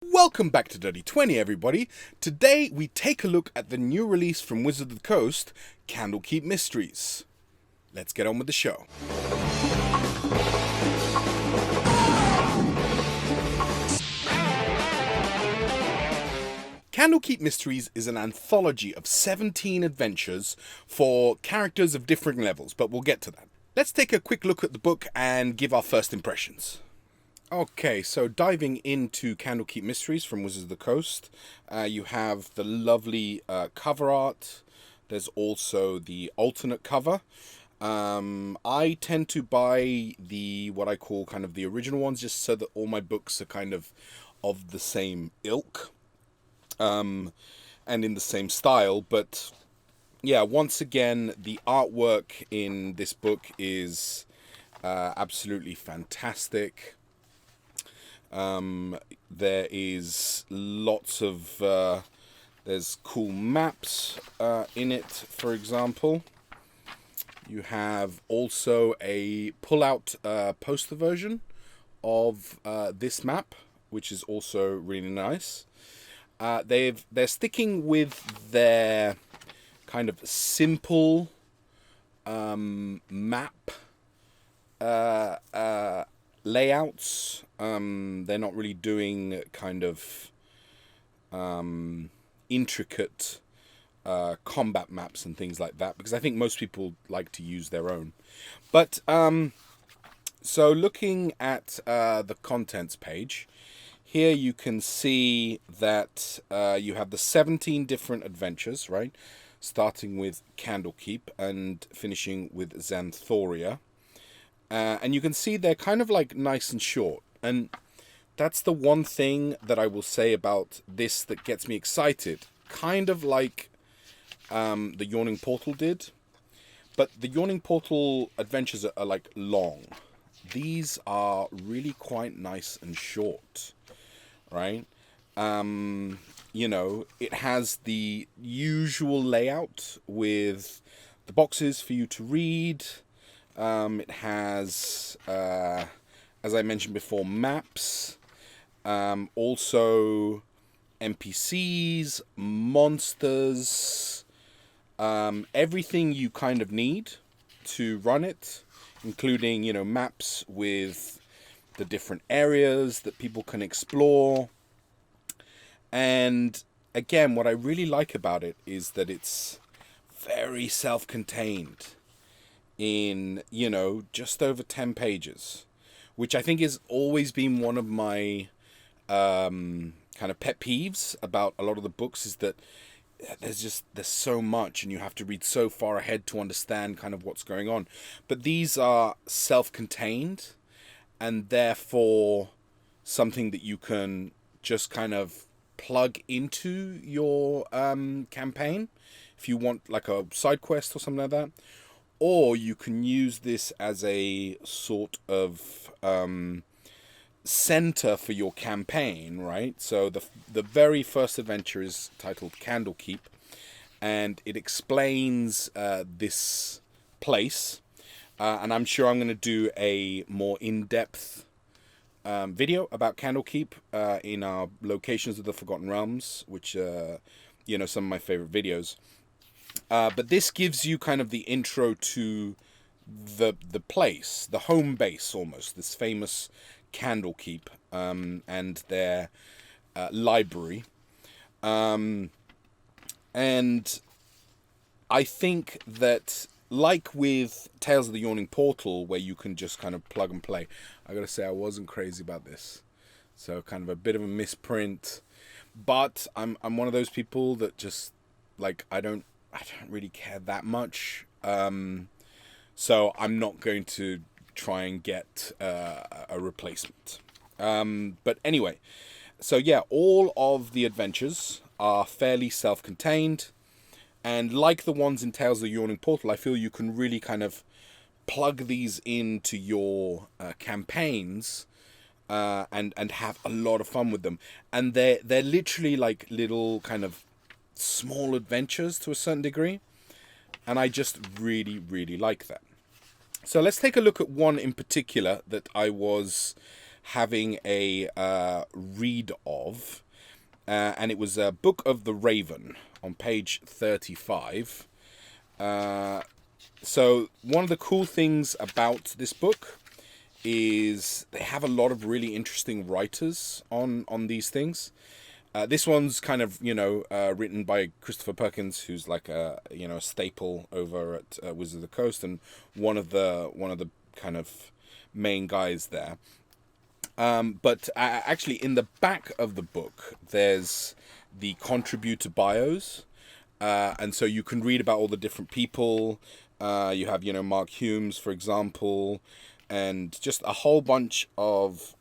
Welcome back to Dirty 20, everybody. Today we take a look at the new release from Wizards of the Coast, Candlekeep Mysteries. Let's get on with the show. Candlekeep Mysteries is an anthology of 17 adventures for characters of differing levels, but we'll get to that. Let's take a quick look at the book and give our first impressions. Okay, so diving into Candlekeep Mysteries from Wizards of the Coast, you have the lovely cover art. There's also the alternate cover. I tend to buy what I call kind of the original ones, just so that all my books are kind of the same ilk, and in the same style. But yeah, once again, the artwork in this book is absolutely fantastic. There is lots of there's cool maps in it. For example, you have also a pull-out poster version of this map, which is also really nice. They're sticking with their kind of simple map layouts. They're not really doing kind of intricate combat maps and things like that, because I think most people like to use their own. But so looking at the contents page, here you can see that you have the 17 different adventures, right? Starting with Candlekeep and finishing with Xanthoria. And you can see they're kind of like nice and short. And that's the one thing that I will say about this that gets me excited. Kind of like the Yawning Portal did. But the Yawning Portal adventures are like long. These are really quite nice and short. Right? You know, it has the usual layout with the boxes for you to read. It has, as I mentioned before, maps, also NPCs, monsters, everything you kind of need to run it, including, you know, maps with the different areas that people can explore. And again, what I really like about it is that it's very self-contained in, you know, just over 10 pages, which I think has always been one of my kind of pet peeves about a lot of the books, is that there's so much and you have to read so far ahead to understand kind of what's going on. But these are self-contained and therefore something that you can just kind of plug into your campaign if you want like a side quest or something like that. Or you can use this as a sort of center for your campaign, right? So the very first adventure is titled Candlekeep, and it explains this place. And I'm sure I'm going to do a more in-depth video about Candlekeep in our Locations of the Forgotten Realms, which you know, some of my favorite videos. But this gives you kind of the intro to the place, the home base almost, this famous Candlekeep, and their library. And I think that, like with Tales of the Yawning Portal, where you can just kind of plug and play, I gotta say I wasn't crazy about this. So kind of a bit of a misprint. But I'm one of those people that just, like, I don't really care that much, so I'm not going to try and get a replacement. But anyway, so yeah, all of the adventures are fairly self-contained, and like the ones in Tales of the Yawning Portal, I feel you can really kind of plug these into your campaigns and have a lot of fun with them. And they're literally like little kind of small adventures to a certain degree, and I just really, really like that. So let's take a look at one in particular that I was having a read of, and it was a Book of the Raven on page 35. So one of the cool things about this book is they have a lot of really interesting writers on these things. This one's kind of, written by Christopher Perkins, who's like a staple over at Wizards of the Coast, and one of the kind of main guys there. But actually, in the back of the book, there's the contributor bios, and so you can read about all the different people. You have, Mark Humes, for example, and just a whole bunch of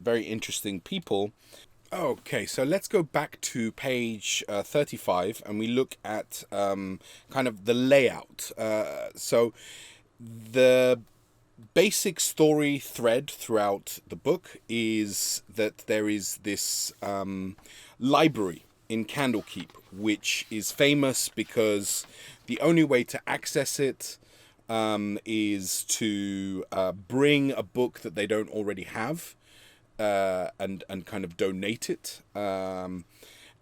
very interesting people. Okay, so let's go back to page 35, and we look at kind of the layout. So the basic story thread throughout the book is that there is this library in Candlekeep, which is famous because the only way to access it is to bring a book that they don't already have, and kind of donate it.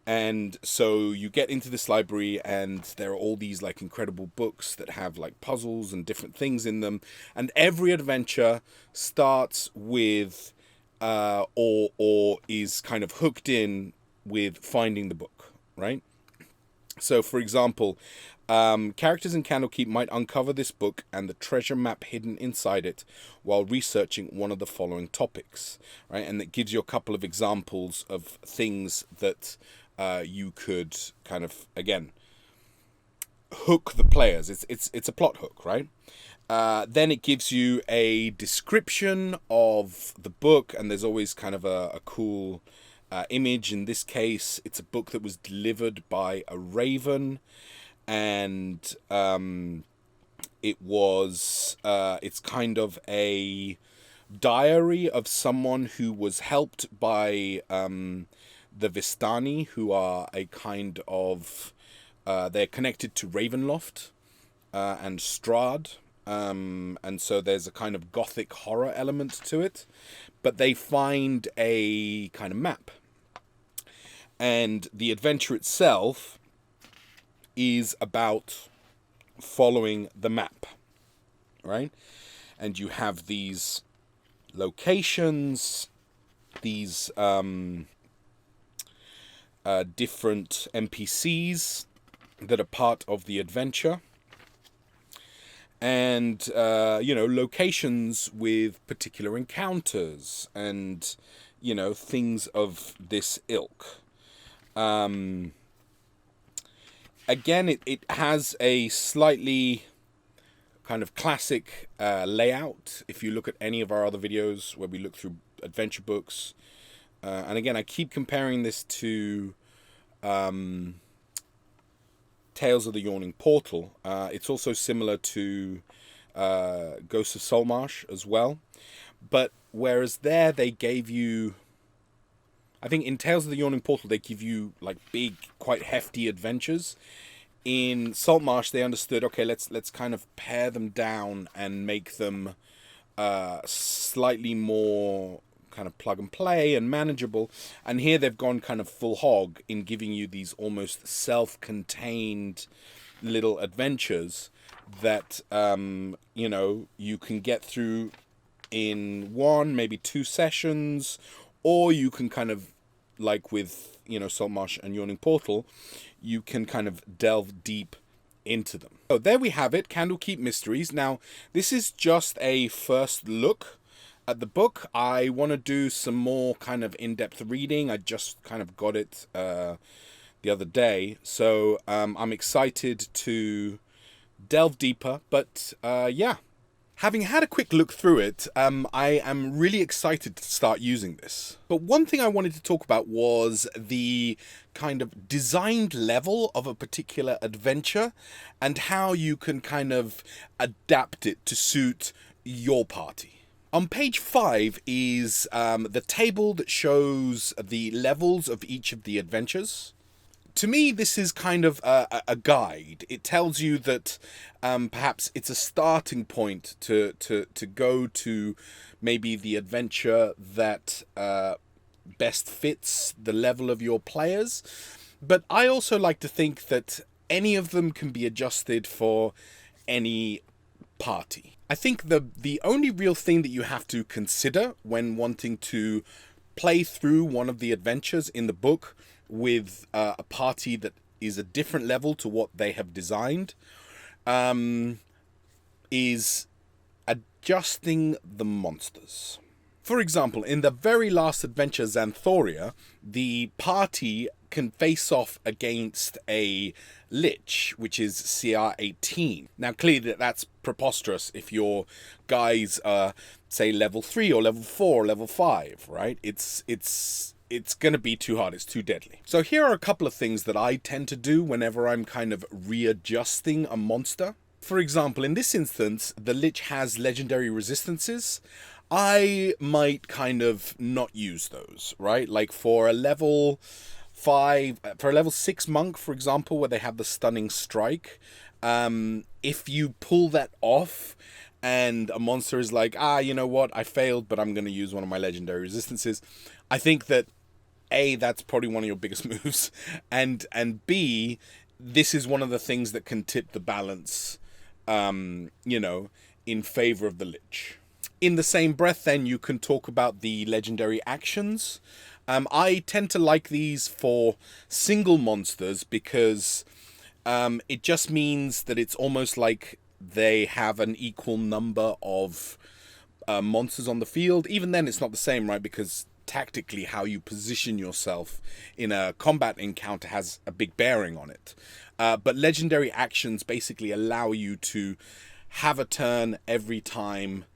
And so you get into this library, and there are all these like incredible books that have like puzzles and different things in them. And every adventure starts with or is kind of hooked in with finding the book, right? So, for example, characters in Candlekeep might uncover this book and the treasure map hidden inside it while researching one of the following topics, right? And it gives you a couple of examples of things that you could kind of, again, hook the players. It's a plot hook, right? Then it gives you a description of the book, and there's always kind of a cool image. In this case, it's a book that was delivered by a raven, and it's kind of a diary of someone who was helped by the Vistani, who are a kind of they're connected to Ravenloft and Strahd, and so there's a kind of gothic horror element to it, but they find a kind of map, and the adventure itself is about following the map, right? And you have these locations, these different NPCs that are part of the adventure, and locations with particular encounters and things of this ilk. Again, it has a slightly kind of classic layout. If you look at any of our other videos where we look through adventure books, and again, I keep comparing this to Tales of the Yawning Portal. It's also similar to Ghosts of Saltmarsh as well. But whereas there they gave you, I think in Tales of the Yawning Portal they give you like big, quite hefty adventures. In Saltmarsh they understood, okay, let's kind of pare them down and make them slightly more kind of plug and play and manageable. And here they've gone kind of full hog in giving you these almost self-contained little adventures that you can get through in one, maybe two sessions, or you can kind of, like with Saltmarsh and Yawning Portal, you can kind of delve deep into them. So there we have it, Candlekeep Mysteries. Now this is just a first look at the book. I want to do some more kind of in-depth reading. I just kind of got it the other day, so I'm excited to delve deeper. But yeah, having had a quick look through it, I am really excited to start using this. But one thing I wanted to talk about was the kind of designed level of a particular adventure and how you can kind of adapt it to suit your party. On page 5 is the table that shows the levels of each of the adventures. to me, this is kind of a guide. It tells you that perhaps it's a starting point to go to maybe the adventure that best fits the level of your players. But I also like to think that any of them can be adjusted for any party. I think the only real thing that you have to consider when wanting to play through one of the adventures in the book with a party that is a different level to what they have designed is adjusting the monsters. For example, in the very last adventure, Xanthoria, the party can face off against a lich, which is CR 18. Now, clearly that's preposterous if your guys are, say, level 3 or level 4 or level 5, right? It's going to be too hard. It's too deadly. So here are a couple of things that I tend to do whenever I'm kind of readjusting a monster. For example, in this instance, the lich has legendary resistances. I might kind of not use those, right? Like for a level 5, for a level 6 monk, for example, where they have the stunning strike, if you pull that off and a monster is like, you know what, I failed, but I'm going to use one of my legendary resistances, I think that A, that's probably one of your biggest moves, and B, this is one of the things that can tip the balance, you know, in favor of the lich. In the same breath, then, you can talk about the legendary actions. I tend to like these for single monsters because it just means that it's almost like they have an equal number of monsters on the field. Even then, it's not the same, right? Because tactically, how you position yourself in a combat encounter has a big bearing on it. But legendary actions basically allow you to have a turn every time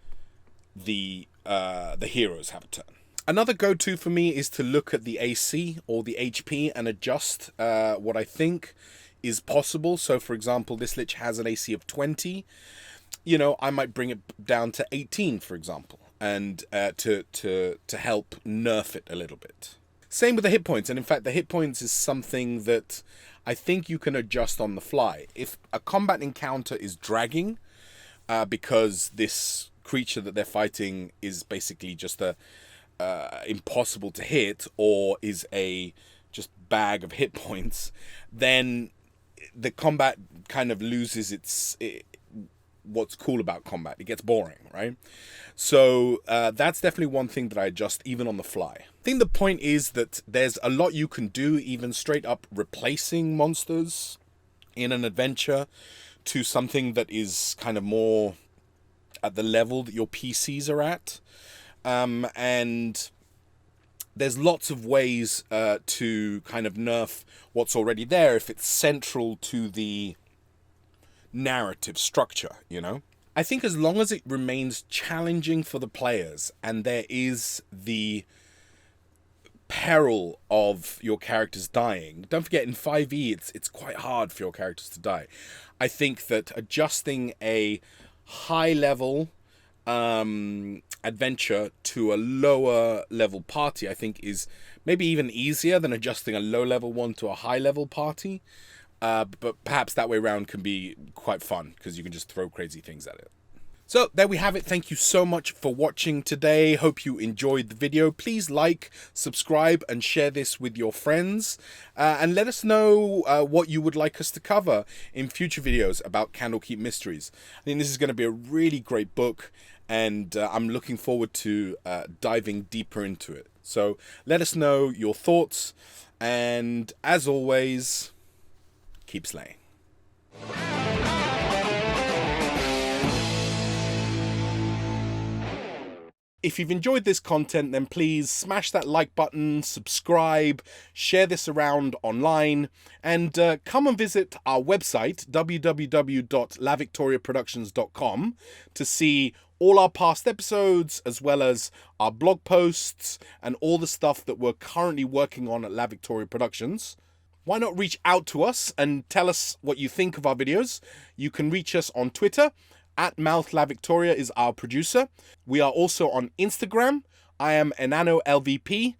the heroes have a turn. Another go-to for me is to look at the AC or the HP and adjust what I think is possible. So, for example, this lich has an AC of 20. You know, I might bring it down to 18, for example, and to help nerf it a little bit. Same with the hit points, and in fact, the hit points is something that I think you can adjust on the fly. If a combat encounter is dragging, because this creature that they're fighting is basically just impossible to hit, or is a just bag of hit points, then the combat kind of loses what's cool about combat. It gets boring, right? So that's definitely one thing that I adjust even on the fly. I think the point is that there's a lot you can do, even straight up replacing monsters in an adventure to something that is kind of more at the level that your PCs are at. And there's lots of ways to kind of nerf what's already there if it's central to the narrative structure, you know? I think as long as it remains challenging for the players and there is the peril of your characters dying. Don't forget, in 5e, it's quite hard for your characters to die. I think that adjusting a high-level adventure to a lower-level party, I think, is maybe even easier than adjusting a low-level one to a high-level party. But perhaps that way around can be quite fun, because you can just throw crazy things at it. So there we have it. Thank you so much for watching today. Hope you enjoyed the video. Please like, subscribe, and share this with your friends. And let us know what you would like us to cover in future videos about Candlekeep Mysteries. I think this is going to be a really great book, and I'm looking forward to diving deeper into it. So let us know your thoughts, and as always, keep slaying. If you've enjoyed this content, then please smash that like button, subscribe, share this around online, and come and visit our website, www.lavictoriaproductions.com, to see all our past episodes, as well as our blog posts and all the stuff that we're currently working on at La Victoria Productions. Why not reach out to us and tell us what you think of our videos? You can reach us on Twitter. @MouthLaVictoria is our producer. We are also on Instagram. I am EnanoLVP.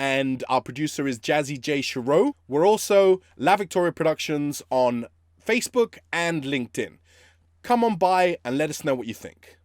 and our producer is Jazzy J. Cherot. We're also La Victoria Productions on Facebook and LinkedIn. Come on by and let us know what you think.